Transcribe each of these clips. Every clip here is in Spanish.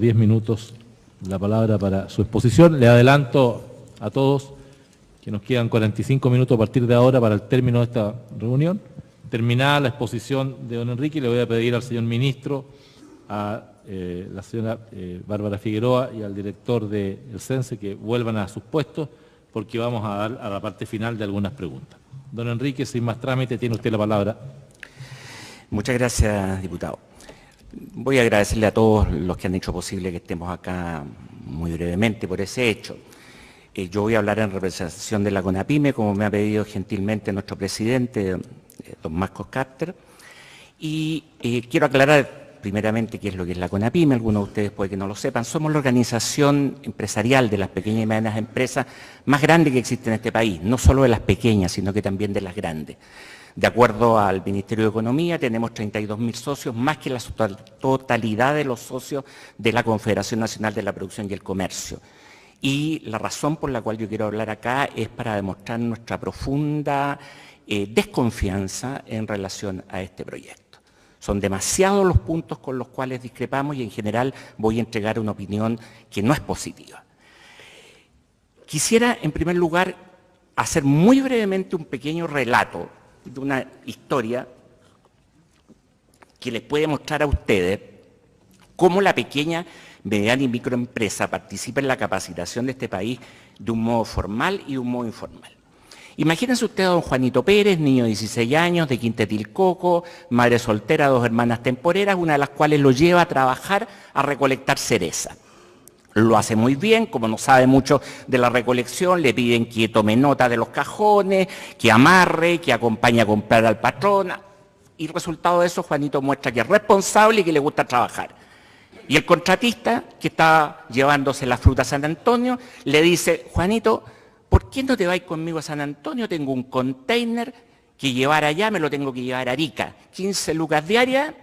por 10 minutos la palabra para su exposición. Le adelanto a todos que nos quedan 45 minutos a partir de ahora para el término de esta reunión. Terminada la exposición de don Enrique, le voy a pedir al señor ministro, a la señora Bárbara Figueroa y al director del CENSE que vuelvan a sus puestos, porque vamos a dar a la parte final de algunas preguntas. Don Enrique, sin más trámite, tiene usted la palabra. Muchas gracias, diputado. Voy a agradecerle a todos los que han hecho posible que estemos acá muy brevemente por ese hecho. Yo voy a hablar en representación de la CONAPYME, como me ha pedido gentilmente nuestro presidente, don Marcos Carter, y quiero aclarar primeramente qué es lo que es la CONAPYME. Algunos de ustedes puede que no lo sepan. Somos la organización empresarial de las pequeñas y medianas empresas más grande que existe en este país, no solo de las pequeñas, sino que también de las grandes. De acuerdo al Ministerio de Economía, tenemos 32.000 socios, más que la totalidad de los socios de la Confederación Nacional de la Producción y el Comercio. Y la razón por la cual yo quiero hablar acá es para demostrar nuestra profunda desconfianza en relación a este proyecto. Son demasiados los puntos con los cuales discrepamos y en general voy a entregar una opinión que no es positiva. Quisiera, en primer lugar, hacer muy brevemente un pequeño relato de una historia que les puede mostrar a ustedes cómo la pequeña, mediana y microempresa participa en la capacitación de este país de un modo formal y de un modo informal. Imagínense ustedes a don Juanito Pérez, niño de 16 años, de Quintetilcoco, madre soltera, 2 hermanas temporeras, una de las cuales lo lleva a trabajar a recolectar cereza. Lo hace muy bien, como no sabe mucho de la recolección, le piden que tome nota de los cajones, que amarre, que acompañe a comprar al patrón. Y resultado de eso, Juanito muestra que es responsable y que le gusta trabajar. Y el contratista, que está llevándose la fruta a San Antonio, le dice, Juanito, ¿por qué no te vas conmigo a San Antonio? Tengo un container que llevar allá, me lo tengo que llevar a Arica. 15 lucas diarias,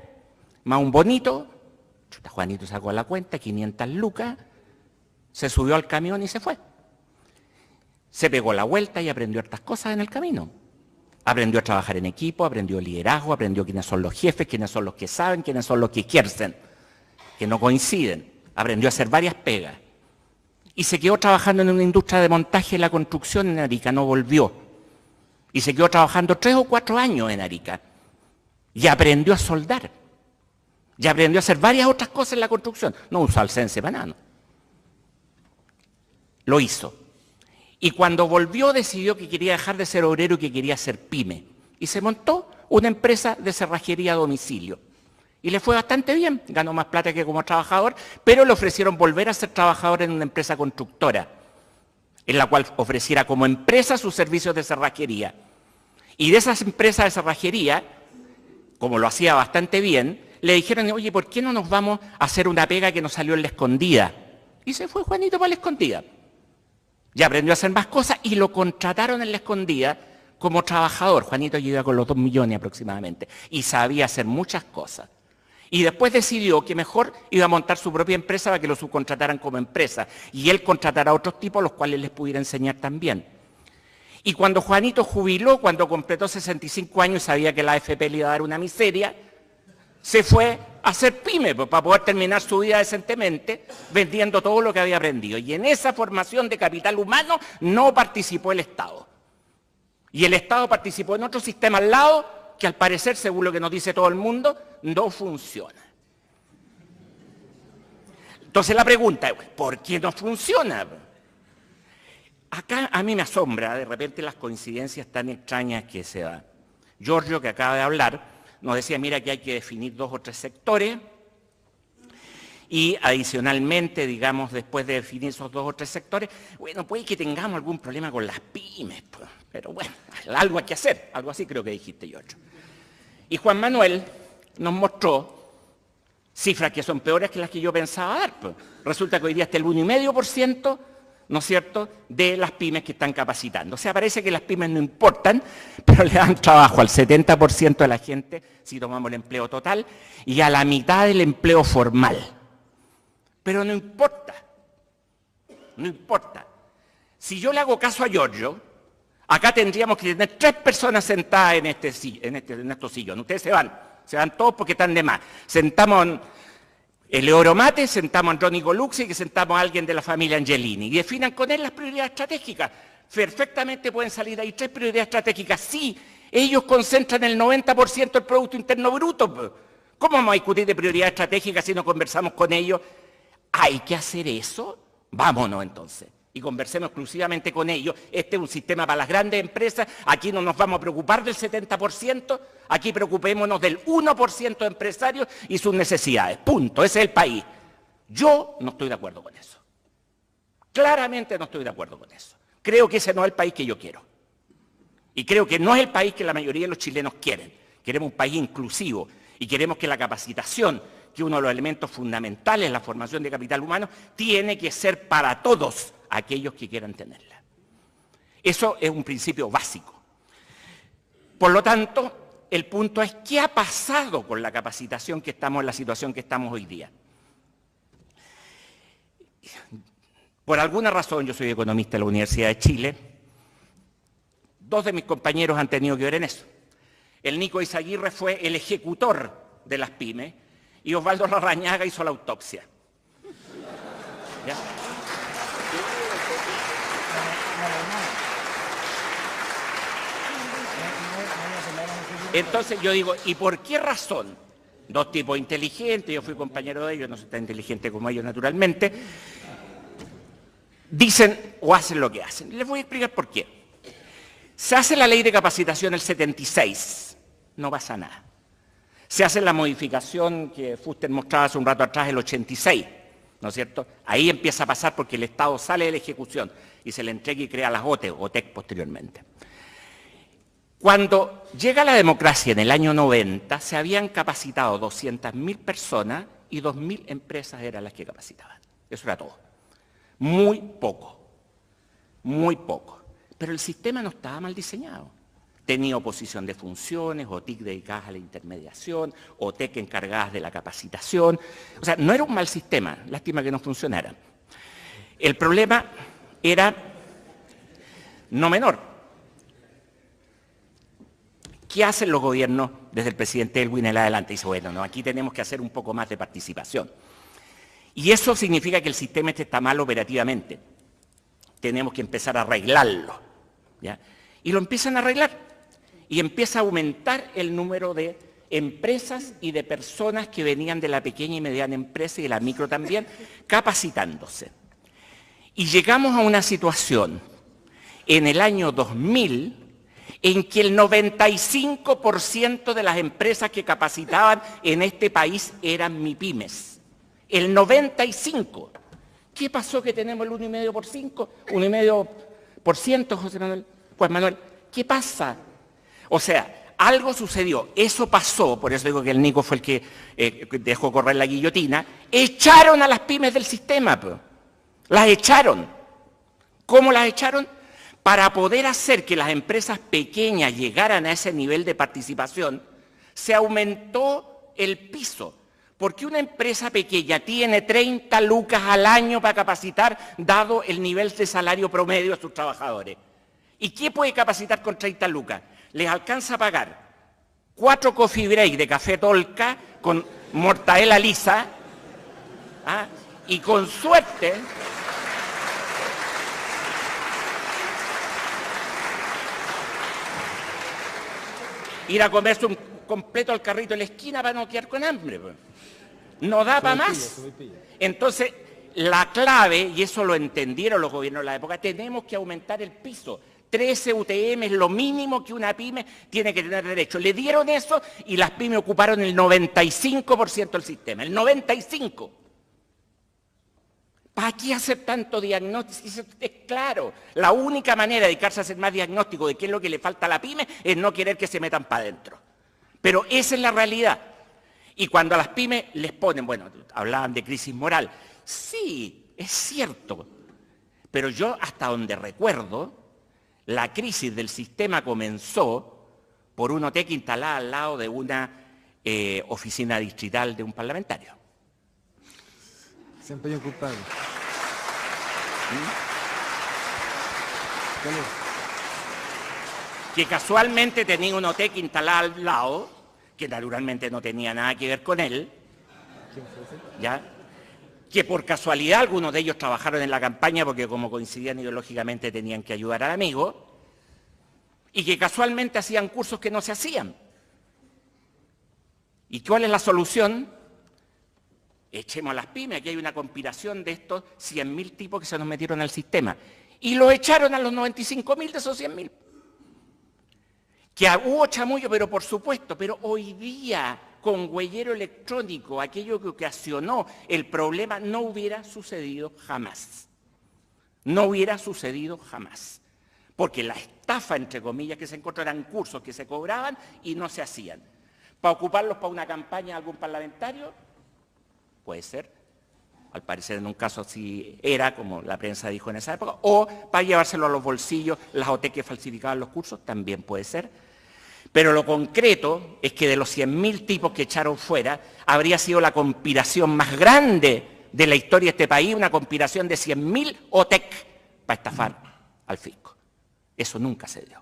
más un bonito. Juanito sacó la cuenta, 500 lucas. Se subió al camión y se fue. Se pegó la vuelta y aprendió hartas cosas en el camino. Aprendió a trabajar en equipo, aprendió liderazgo, aprendió quiénes son los jefes, quiénes son los que saben, quiénes son los que ejercen, que no coinciden. Aprendió a hacer varias pegas. Y se quedó trabajando en una industria de montaje y la construcción en Arica, no volvió. Y se quedó trabajando 3 o 4 años en Arica. Y aprendió a soldar. Y aprendió a hacer varias otras cosas en la construcción. No usó el CENSE para nada. Lo hizo. Y cuando volvió decidió que quería dejar de ser obrero y que quería ser pyme. Y se montó una empresa de cerrajería a domicilio. Y le fue bastante bien, ganó más plata que como trabajador, pero le ofrecieron volver a ser trabajador en una empresa constructora, en la cual ofreciera como empresa sus servicios de cerrajería. Y de esas empresas de cerrajería, como lo hacía bastante bien, le dijeron, oye, ¿por qué no nos vamos a hacer una pega que nos salió en La Escondida? Y se fue Juanito para La Escondida. Ya aprendió a hacer más cosas y lo contrataron en La Escondida como trabajador. Juanito llegó con los 2 millones aproximadamente y sabía hacer muchas cosas. Y después decidió que mejor iba a montar su propia empresa para que lo subcontrataran como empresa. Y él contratara a otros tipos, los cuales les pudiera enseñar también. Y cuando Juanito jubiló, cuando completó 65 años y sabía que la AFP le iba a dar una miseria, se fue a hacer pyme para poder terminar su vida decentemente vendiendo todo lo que había aprendido. Y en esa formación de capital humano no participó el Estado. Y el Estado participó en otro sistema al lado que al parecer, según lo que nos dice todo el mundo, no funciona. Entonces la pregunta es, ¿por qué no funciona? Acá a mí me asombra de repente las coincidencias tan extrañas que se dan. Giorgio, que acaba de hablar, nos decía, mira, que hay que definir 2 o 3 sectores y adicionalmente, digamos, después de definir esos 2 o 3 sectores, bueno, puede que tengamos algún problema con las pymes, pues, pero bueno, algo hay que hacer, algo así creo que dijiste, Giorgio. Y Juan Manuel nos mostró cifras que son peores que las que yo pensaba dar, pues. Resulta que hoy día está el 1,5%, ¿no es cierto?, de las pymes que están capacitando. O sea, parece que las pymes no importan, pero le dan trabajo al 70% de la gente, si tomamos el empleo total, y a la mitad del empleo formal. Pero no importa, no importa. Si yo le hago caso a Giorgio, acá tendríamos que tener 3 personas sentadas en estos sillones. Ustedes se van todos porque están de más. Sentamos El Euromate sentamos a Andrónico Luxi, que sentamos a alguien de la familia Angelini, y definan con él las prioridades estratégicas. Perfectamente pueden salir ahí 3 prioridades estratégicas. Sí, ellos concentran el 90% del Producto Interno Bruto. ¿Cómo vamos a discutir de prioridades estratégicas si no conversamos con ellos? ¿Hay que hacer eso? Vámonos entonces. Y conversemos exclusivamente con ellos. Este es un sistema para las grandes empresas. Aquí no nos vamos a preocupar del 70%. Aquí preocupémonos del 1% de empresarios y sus necesidades. Punto. Ese es el país. Yo no estoy de acuerdo con eso. Claramente no estoy de acuerdo con eso. Creo que ese no es el país que yo quiero. Y creo que no es el país que la mayoría de los chilenos quieren. Queremos un país inclusivo y queremos que la capacitación, que uno de los elementos fundamentales en la formación de capital humano, tiene que ser para todos aquellos que quieran tenerla. Eso es un principio básico. Por lo tanto, el punto es ¿qué ha pasado con la capacitación que estamos en la situación que estamos hoy día? Por alguna razón, yo soy economista de la Universidad de Chile, 2 de mis compañeros han tenido que ver en eso. El Nico Izaguirre fue el ejecutor de las pymes y Osvaldo Larrañaga hizo la autopsia. ¿Ya? Entonces yo digo, ¿y por qué razón? 2 tipos inteligentes, yo fui compañero de ellos, no soy tan inteligente como ellos naturalmente, dicen o hacen lo que hacen. Les voy a explicar por qué. Se hace la ley de capacitación el 76, no pasa nada. Se hace la modificación que Fuster mostraba hace un rato atrás, el 86, ¿no es cierto? Ahí empieza a pasar porque el Estado sale de la ejecución y se le entrega y crea las OTEC posteriormente. Cuando llega la democracia en el año 90, se habían capacitado 200.000 personas y 2.000 empresas eran las que capacitaban. Eso era todo. Muy poco, muy poco. Pero el sistema no estaba mal diseñado. Tenía oposición de funciones, OTIC dedicadas a la intermediación, OTEC encargadas de la capacitación. O sea, no era un mal sistema, lástima que no funcionara. El problema era no menor. ¿Qué hacen los gobiernos desde el presidente Elwin en adelante? Dice, bueno, no, aquí tenemos que hacer un poco más de participación. Y eso significa que el sistema está mal operativamente. Tenemos que empezar a arreglarlo, ¿ya? Y lo empiezan a arreglar. Y empieza a aumentar el número de empresas y de personas que venían de la pequeña y mediana empresa y de la micro también, capacitándose. Y llegamos a una situación en el año 2000 en que el 95% de las empresas que capacitaban en este país eran MIPYMES. El 95%. ¿Qué pasó que tenemos el 1,5%? 1,5%, José Manuel. Pues Manuel, ¿qué pasa? O sea, algo sucedió. Eso pasó, por eso digo que el Nico fue el que dejó correr la guillotina. Echaron a las pymes del sistema. Las echaron. ¿Cómo las echaron? Para poder hacer que las empresas pequeñas llegaran a ese nivel de participación, se aumentó el piso. Porque una empresa pequeña tiene 30 lucas al año para capacitar, dado el nivel de salario promedio de sus trabajadores. ¿Y qué puede capacitar con 30 lucas? Les alcanza a pagar 4 coffee break de café Tolca con mortadela lisa, ¿ah? Y con suerte ir a comerse un completo al carrito en la esquina para no quedar con hambre. No da para más. Entonces, la clave, y eso lo entendieron los gobiernos de la época, tenemos que aumentar el piso. 13 UTM es lo mínimo que una pyme tiene que tener derecho. Le dieron eso y las pymes ocuparon el 95% del sistema. El 95%. ¿Para qué hacer tanto diagnóstico? Eso es claro. La única manera de dedicarse a hacer más diagnóstico de qué es lo que le falta a la pyme es no querer que se metan para adentro. Pero esa es la realidad. Y cuando a las pymes les ponen, bueno, hablaban de crisis moral. Sí, es cierto. Pero yo hasta donde recuerdo, la crisis del sistema comenzó por una OTEC instalada al lado de una oficina distrital de un parlamentario. Siempre hay un culpable. Que casualmente tenía una OTEC instalada al lado, que naturalmente no tenía nada que ver con él, ¿ya? Que por casualidad algunos de ellos trabajaron en la campaña porque como coincidían ideológicamente tenían que ayudar al amigo, y que casualmente hacían cursos que no se hacían. ¿Y cuál es la solución? Echemos a las pymes, aquí hay una conspiración de estos 100.000 tipos que se nos metieron al sistema. Y los echaron a los 95.000 de esos 100.000. Que hubo chamullo, pero por supuesto, pero hoy día con huellero electrónico, aquello que ocasionó el problema no hubiera sucedido jamás. No hubiera sucedido jamás. Porque la estafa, entre comillas, que se encontró eran cursos que se cobraban y no se hacían. ¿Para ocuparlos para una campaña de algún parlamentario? Puede ser. Al parecer en un caso así era, como la prensa dijo en esa época. O para llevárselo a los bolsillos, las OTEC que falsificaban los cursos, también puede ser. Pero lo concreto es que de los 100.000 tipos que echaron fuera, habría sido la conspiración más grande de la historia de este país, una conspiración de 100.000 OTEC para estafar al fisco. Eso nunca se dio.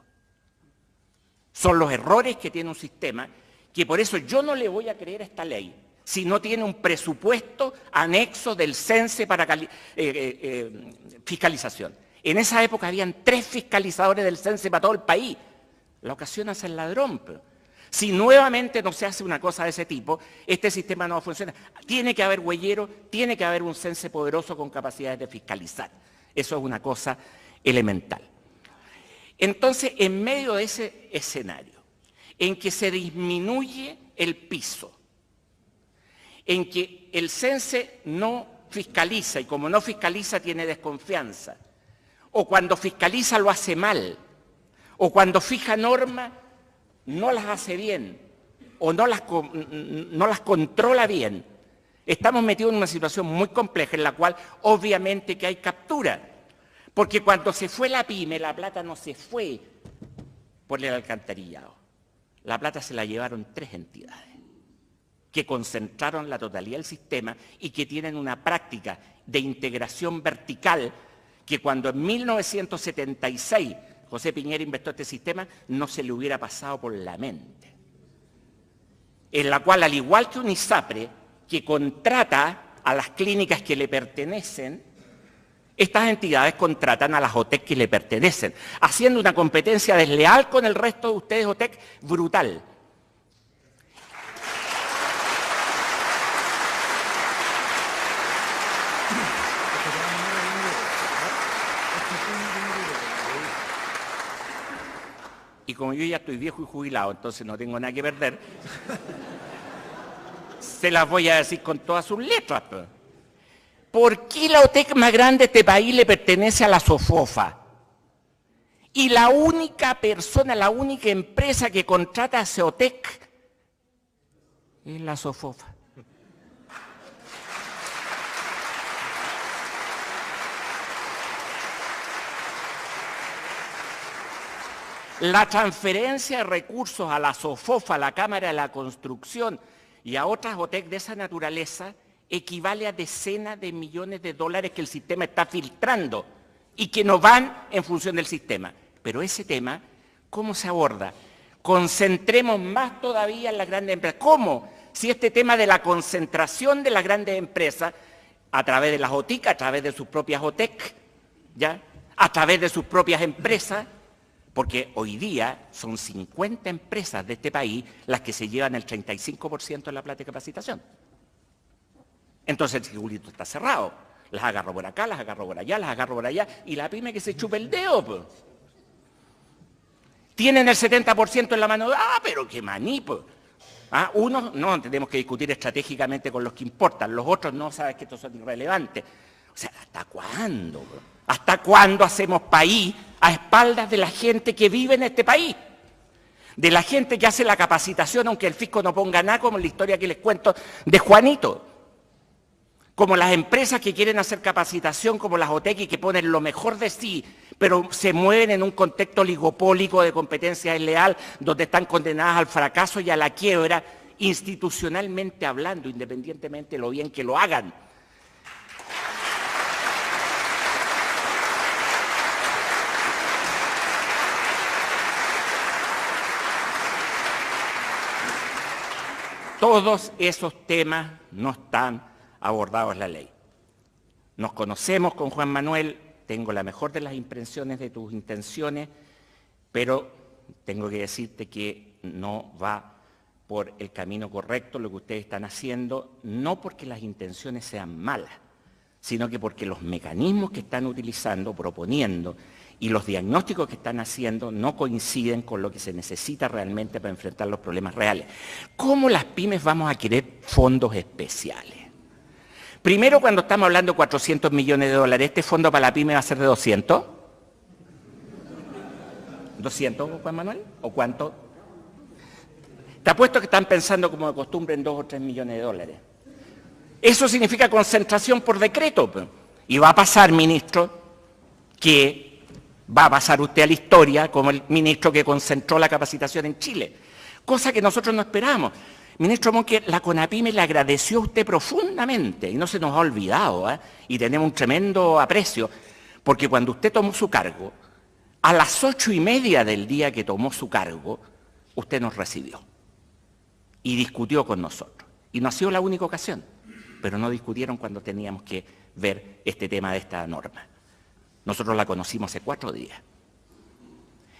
Son los errores que tiene un sistema, que por eso yo no le voy a creer a esta ley, si no tiene un presupuesto anexo del CENSE para fiscalización. En esa época habían 3 fiscalizadores del CENSE para todo el país. La ocasión hace el ladrón. Pero si nuevamente no se hace una cosa de ese tipo, este sistema no va a funcionar. Tiene que haber huellero, tiene que haber un CENSE poderoso con capacidades de fiscalizar. Eso es una cosa elemental. Entonces, en medio de ese escenario, en que se disminuye el piso, en que el CENSE no fiscaliza, y como no fiscaliza tiene desconfianza, o cuando fiscaliza lo hace mal, o cuando fija normas no las hace bien, o no las controla bien, estamos metidos en una situación muy compleja en la cual obviamente que hay captura. Porque cuando se fue la pyme, la plata no se fue por el alcantarillado. La plata se la llevaron 3 entidades que concentraron la totalidad del sistema y que tienen una práctica de integración vertical que cuando en 1976 José Piñera inventó este sistema no se le hubiera pasado por la mente. En la cual, al igual que un ISAPRE que contrata a las clínicas que le pertenecen, estas entidades contratan a las OTEC que le pertenecen, haciendo una competencia desleal con el resto de ustedes, OTEC, brutal. Y como yo ya estoy viejo y jubilado, entonces no tengo nada que perder, se las voy a decir con todas sus letras. ¿Por qué la OTEC más grande de este país le pertenece a la SOFOFA? Y la única persona, la única empresa que contrata a ese OTEC es la SOFOFA. La transferencia de recursos a la SOFOFA, a la Cámara de la Construcción y a otras OTEC de esa naturaleza equivale a decenas de millones de dólares que el sistema está filtrando y que no van en función del sistema. Pero ese tema, ¿cómo se aborda? Concentremos más todavía en las grandes empresas. ¿Cómo? Si este tema de la concentración de las grandes empresas, a través de las OTIC, a través de sus propias OTEC, ¿ya? A través de sus propias empresas, porque hoy día son 50 empresas de este país las que se llevan el 35% de la plata de capacitación. Entonces el circulito está cerrado. Las agarro por acá, las agarro por allá, las agarro por allá, y la pyme que se chupe el dedo, pues. Tienen el 70% en la mano. Pero qué maní, pues. Unos no, tenemos que discutir estratégicamente con los que importan. Los otros no, sabes que estos son irrelevantes. O sea, ¿hasta cuándo? Bro? ¿Hasta cuándo hacemos país a espaldas de la gente que vive en este país? De la gente que hace la capacitación, aunque el fisco no ponga nada, como en la historia que les cuento de Juanito. Como las empresas que quieren hacer capacitación, como las OTEC, que ponen lo mejor de sí, pero se mueven en un contexto oligopólico de competencia desleal, donde están condenadas al fracaso y a la quiebra, institucionalmente hablando, independientemente de lo bien que lo hagan. todos esos temas no están abordados en la ley. Nos conocemos con Juan Manuel, tengo la mejor de las impresiones de tus intenciones, pero tengo que decirte que no va por el camino correcto lo que ustedes están haciendo, no porque las intenciones sean malas, sino que porque los mecanismos que están utilizando, proponiendo, y los diagnósticos que están haciendo no coinciden con lo que se necesita realmente para enfrentar los problemas reales. ¿Cómo las pymes vamos a querer fondos especiales? Primero, cuando estamos hablando de 400 millones de dólares, ¿este fondo para la pyme va a ser de 200? ¿200, Juan Manuel? ¿O cuánto? Te apuesto que están pensando como de costumbre en 2 o 3 millones de dólares. Eso significa concentración por decreto. Y va a pasar, ministro, que va a pasar usted a la historia como el ministro que concentró la capacitación en Chile. Cosa que nosotros no esperábamos. Ministro Monque, la CONAPYME le agradeció a usted profundamente y no se nos ha olvidado, y tenemos un tremendo aprecio, porque cuando usted tomó su cargo, a las 8:30 del día que tomó su cargo, usted nos recibió y discutió con nosotros. Y no ha sido la única ocasión, pero no discutieron cuando teníamos que ver este tema de esta norma. Nosotros la conocimos hace 4 días.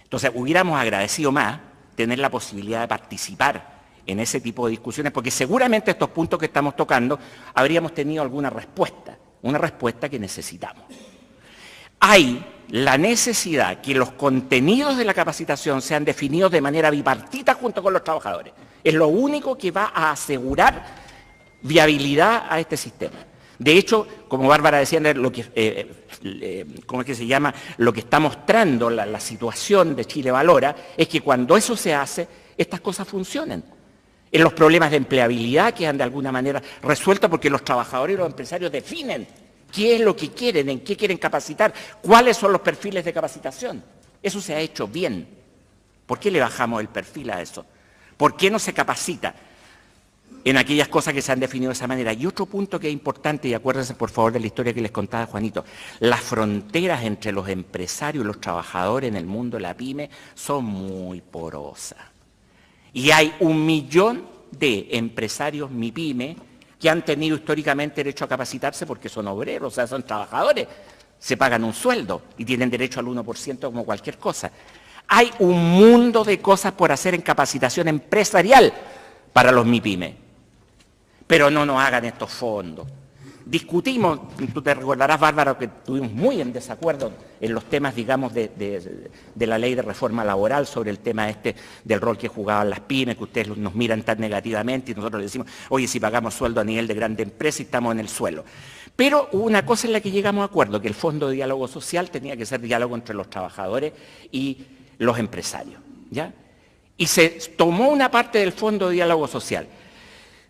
Entonces, hubiéramos agradecido más tener la posibilidad de participar en ese tipo de discusiones, porque seguramente estos puntos que estamos tocando habríamos tenido alguna respuesta, una respuesta que necesitamos. Hay la necesidad que los contenidos de la capacitación sean definidos de manera bipartita junto con los trabajadores. Es lo único que va a asegurar viabilidad a este sistema. De hecho, como Bárbara decía, lo que, ¿cómo es que se llama? Lo que está mostrando la situación de Chile Valora es que cuando eso se hace, estas cosas funcionan. En los problemas de empleabilidad quedan de alguna manera resueltos porque los trabajadores y los empresarios definen qué es lo que quieren, en qué quieren capacitar, cuáles son los perfiles de capacitación. Eso se ha hecho bien. ¿Por qué le bajamos el perfil a eso? ¿Por qué no se capacita en aquellas cosas que se han definido de esa manera? Y otro punto que es importante, y acuérdense por favor de la historia que les contaba Juanito, las fronteras entre los empresarios y los trabajadores en el mundo de la pyme son muy porosas. Y hay 1 millón de empresarios MIPYME que han tenido históricamente derecho a capacitarse porque son obreros, o sea, son trabajadores, se pagan un sueldo y tienen derecho al 1% como cualquier cosa. Hay un mundo de cosas por hacer en capacitación empresarial para los MIPYME, pero no nos hagan estos fondos. Discutimos, tú te recordarás, Bárbara, que estuvimos muy en desacuerdo en los temas, digamos, de la ley de reforma laboral sobre el tema del rol que jugaban las pymes, que ustedes nos miran tan negativamente y nosotros les decimos, oye, si pagamos sueldo a nivel de grande empresa y estamos en el suelo. Pero hubo una cosa en la que llegamos a acuerdo, que el Fondo de Diálogo Social tenía que ser diálogo entre los trabajadores y los empresarios, ¿ya? Y se tomó una parte del Fondo de Diálogo Social.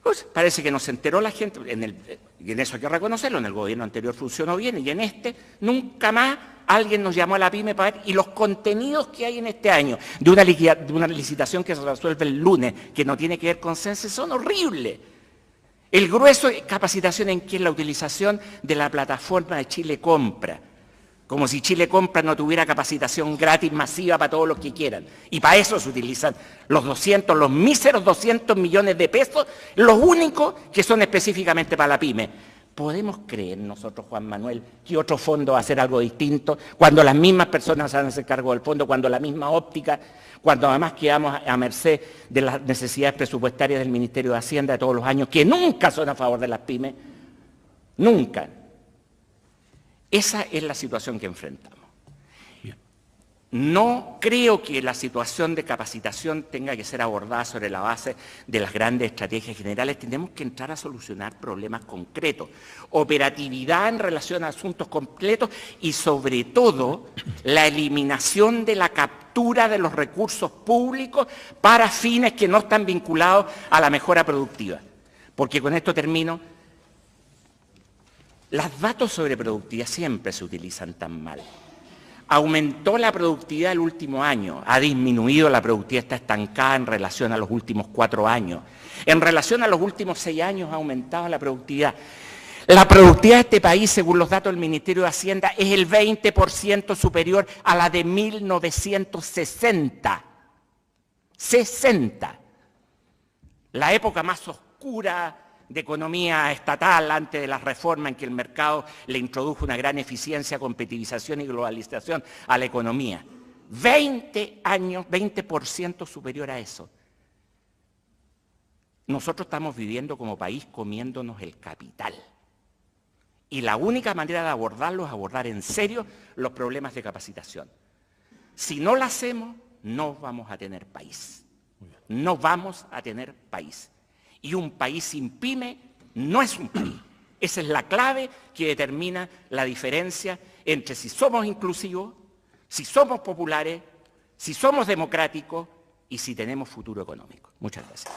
Pues parece que no se enteró la gente, y en eso hay que reconocerlo, en el gobierno anterior funcionó bien, y en este nunca más alguien nos llamó a la pyme para ver, y los contenidos que hay en este año, de una licitación que se resuelve el lunes, que no tiene que ver con CENSE, son horribles. El grueso de capacitación en que es la utilización de la plataforma de Chile Compra, como si Chile Compra no tuviera capacitación gratis masiva para todos los que quieran. Y para eso se utilizan los míseros 200 millones de pesos, los únicos que son específicamente para la pyme. ¿Podemos creer nosotros, Juan Manuel, que otro fondo va a hacer algo distinto cuando las mismas personas se van a hacer cargo del fondo, cuando la misma óptica, cuando además quedamos a merced de las necesidades presupuestarias del Ministerio de Hacienda de todos los años, que nunca son a favor de las pymes? Nunca. Esa es la situación que enfrentamos. Bien. No creo que la situación de capacitación tenga que ser abordada sobre la base de las grandes estrategias generales. Tenemos que entrar a solucionar problemas concretos, operatividad en relación a asuntos completos y sobre todo la eliminación de la captura de los recursos públicos para fines que no están vinculados a la mejora productiva. Porque con esto termino. Los datos sobre productividad siempre se utilizan tan mal. Aumentó la productividad el último año, ha disminuido la productividad, está estancada en relación a los últimos 4 años. En relación a los últimos 6 años ha aumentado la productividad. La productividad de este país, según los datos del Ministerio de Hacienda, es el 20% superior a la de 1960. 60. La época más oscura oscura de economía estatal antes de la reforma en que el mercado le introdujo una gran eficiencia, competitivización y globalización a la economía. 20 años, 20% superior a eso. Nosotros estamos viviendo como país comiéndonos el capital. Y la única manera de abordarlo es abordar en serio los problemas de capacitación. Si no lo hacemos, no vamos a tener país. No vamos a tener país. Y un país sin pyme no es un país. Esa es la clave que determina la diferencia entre si somos inclusivos, si somos populares, si somos democráticos y si tenemos futuro económico. Muchas gracias.